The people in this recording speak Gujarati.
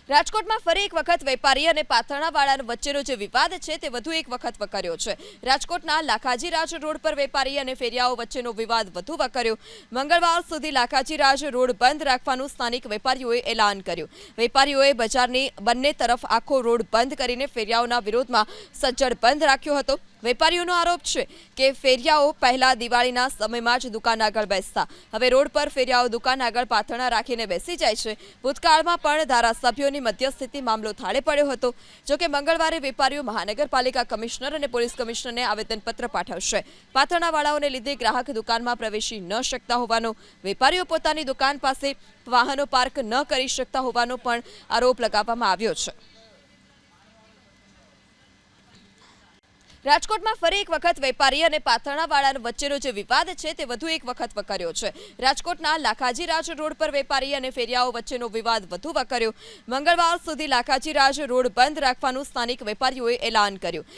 રાજકોટમાં ફરી એક વખત વેપારી અને પાથરણાવાળા વચ્ચેનો જે વિવાદ છે તે વધુ એક વખત વકર્યો છે। રાજકોટના લાખાજી રાજ રોડ પર વેપારી અને ફેરિયાઓ વચ્ચેનો વિવાદ વધુ વકર્યો। મંગળવાર સુધી લાખાજી રાજ રોડ બંધ રાખવાનું સ્થાનિક વેપારીઓએ એલાન કર્યું। વેપારીઓએ બજારની બંને તરફ આખો રોડ બંધ કરીને ફેરિયાઓના વિરોધમાં સજ્જડ બંધ રાખ્યો હતો। વેપારીઓનો આરોપ છે કે ફેરિયાઓ પહેલા દિવાળીના સમયમાં જ દુકાન આગળ બેસતા, હવે રોડ પર ફેરિયાઓ દુકાન આગળ પાથરણા રાખીને બેસી જાય છે। ભૂતકાળમાં પણ ધારાસભ્યોની મધ્યસ્થિતિ મામલો થાળે પડ્યો હતો। જોકે મંગળવારે વેપારીઓ મહાનગરપાલિકા કમિશનર અને પોલીસ કમિશનરને આવેદનપત્ર પાઠવશે। પાથરણાવાળાઓને લીધે ગ્રાહક દુકાનમાં પ્રવેશી ન શકતા હોવાનો, વેપારીઓ પોતાની દુકાન પાસે વાહનો પાર્ક ન કરી શકતા હોવાનો પણ આરોપ લગાવવામાં આવ્યો છે। રાજકોટમાં ફરી એક વખત વેપારી અને પાથરણાવાળા વચ્ચેનો જે વિવાદ છે તે વધુ એક વખત વકર્યો છે। રાજકોટના લાખાજી રાજ રોડ પર વેપારી અને ફેરિયાઓ વચ્ચેનો વિવાદ વધુ વકર્યો। મંગળવાર સુધી લાખાજી રાજ રોડ બંધ રાખવાનું સ્થાનિક વેપારીઓએ એલાન કર્યું।